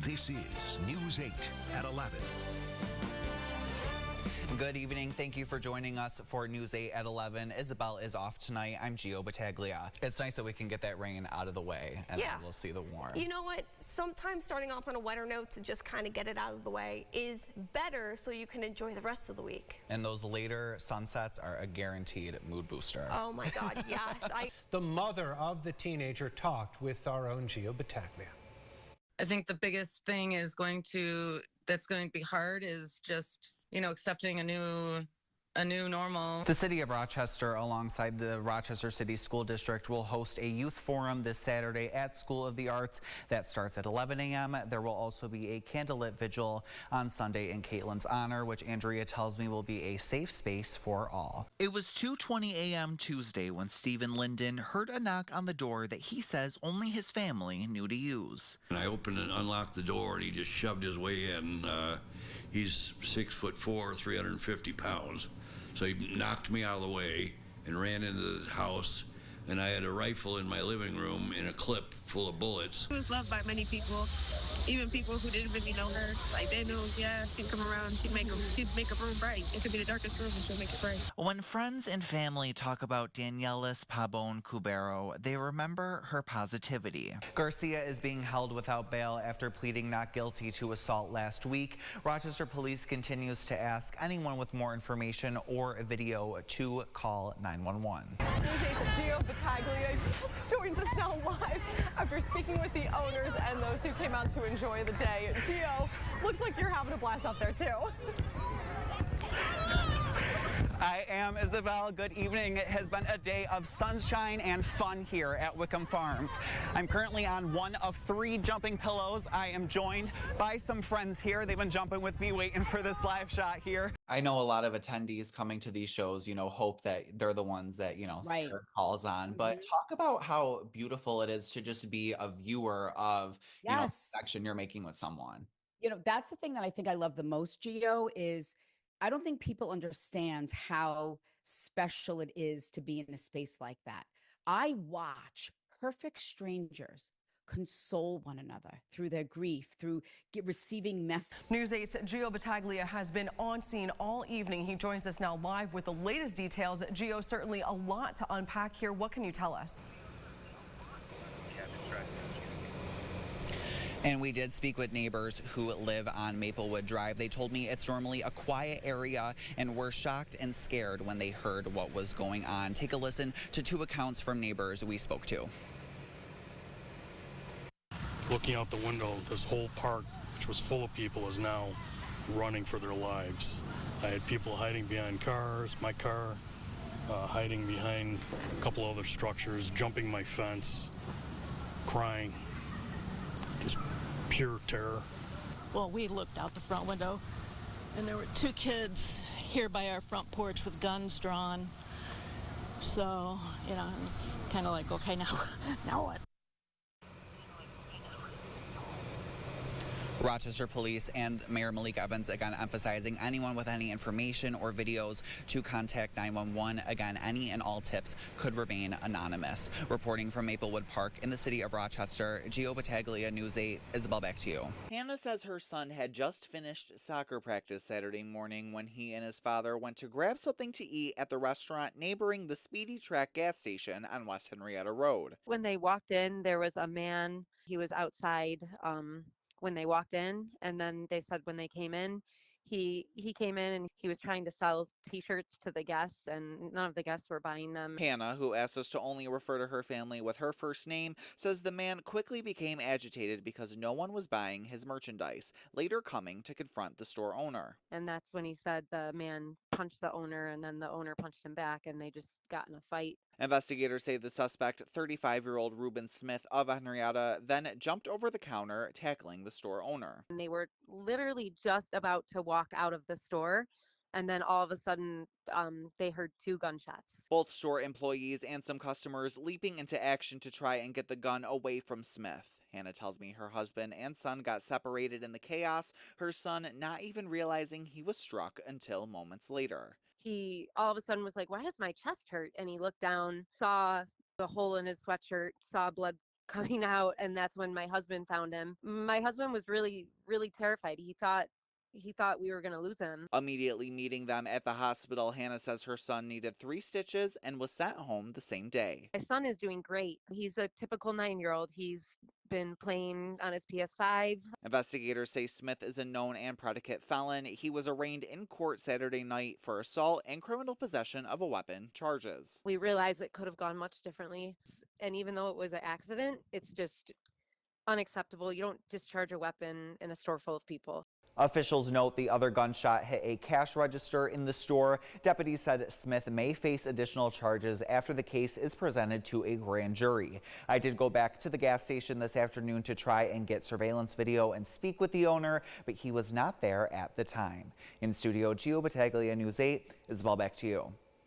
This is News 8 at 11. Good evening. Thank you for joining us for News 8 at 11. Isabel is off tonight. I'm Gio Battaglia. It's nice that we can get that rain out of the way and then we'll see the warm. You know what? Sometimes starting off on a wetter note to just kind of get it out of the way is better so you can enjoy the rest of the week. And those later sunsets are a guaranteed mood booster. Oh my God, yes. The mother of the teenager talked with our own Gio Battaglia. I think the biggest thing that's going to be hard is just, accepting a new normal. The city of Rochester, alongside the Rochester City School District, will host a youth forum this Saturday at School of the Arts. That starts at 11 a.m. There will also be a candlelit vigil on Sunday in Caitlin's honor, which Andrea tells me will be a safe space for all. It was 2:20 a.m. Tuesday when Stephen Linden heard a knock on the door that he says only his family knew to use. And I opened and unlocked the door, and he just shoved his way in. He's 6'4", 350 pounds. So he knocked me out of the way and ran into the house, and I had a rifle in my living room and a clip full of bullets. She was loved by many people, even people who didn't really know her. Like, they knew, yeah, she'd come around, she'd make a room bright. It could be the darkest room, and she'll make it bright. When friends and family talk about Danielis Pabon Cubero, they remember her positivity. Garcia is being held without bail after pleading not guilty to assault last week. Rochester Police continues to ask anyone with more information or a video to call 911. News 8's Gio Battaglia joins us now live after speaking with the owners and those who came out to enjoy the day. Gio, looks like you're having a blast out there too. I am, Isabel. Good evening. It has been a day of sunshine and fun here at Wickham Farms. I'm currently on one of 3 jumping pillows. I am joined by some friends here. They've been jumping with me, waiting for this live shot here. I know a lot of attendees coming to these shows, hope that they're the ones that, Right. Sarah calls on. But talk about how beautiful it is to just be a viewer of, Yes. the connection you're making with someone. That's the thing that I think I love the most, Gio, is I don't think people understand how special it is to be in a space like that. I watch perfect strangers console one another through their grief, through receiving messages. News 8's Gio Battaglia has been on scene all evening. He joins us now live with the latest details. Gio, certainly a lot to unpack here. What can you tell us? And we did speak with neighbors who live on Maplewood Drive. They told me it's normally a quiet area and were shocked and scared when they heard what was going on. Take a listen to 2 accounts from neighbors we spoke to. Looking out the window, this whole park, which was full of people, is now running for their lives. I had people hiding behind cars, my car, hiding behind a couple other structures, jumping my fence, crying. Just pure terror. Well, we looked out the front window, and there were 2 kids here by our front porch with guns drawn. So, it's kind of like, okay, now what? Rochester Police and Mayor Malik Evans again emphasizing anyone with any information or videos to contact 911. Again, any and all tips could remain anonymous. Reporting from Maplewood Park in the city of Rochester, Gio Battaglia, News 8. Isabel, back to you. Hannah says her son had just finished soccer practice Saturday morning when he and his father went to grab something to eat at the restaurant neighboring the Speedy Track gas station on West Henrietta Road. When they walked in, there was a man. He was outside when they walked in, and then they said when they came in, he came in and he was trying to sell t-shirts to the guests, and none of the guests were buying them. Hannah, who asked us to only refer to her family with her first name, says the man quickly became agitated because no one was buying his merchandise, later coming to confront the store owner. And that's when he said the man punched the owner, and then the owner punched him back, and they just got in a fight. Investigators say the suspect, 35-year-old Reuben Smith of Henrietta, then jumped over the counter, tackling the store owner. And they were literally just about to walk out of the store, and then all of a sudden they heard 2 gunshots. Both store employees and some customers leaping into action to try and get the gun away from Smith. Hannah tells me her husband and son got separated in the chaos, her son not even realizing he was struck until moments later. He all of a sudden was like, why does my chest hurt? And he looked down, saw the hole in his sweatshirt, saw blood coming out, and that's when my husband found him. My husband was really, really terrified. He thought we were going to lose him. Immediately meeting them at the hospital, Hannah says her son needed 3 stitches and was sent home the same day. My son is doing great. He's a typical 9-year-old. He's been playing on his PS5. Investigators say Smith is a known and predicate felon. He was arraigned in court Saturday night for assault and criminal possession of a weapon charges. We realize it could have gone much differently. And even though it was an accident, it's just unacceptable. You don't discharge a weapon in a store full of people. Officials note the other gunshot hit a cash register in the store. Deputies said Smith may face additional charges after the case is presented to a grand jury. I did go back to the gas station this afternoon to try and get surveillance video and speak with the owner, but he was not there at the time. In studio, Gio Battaglia, News 8. Isabel, back to you.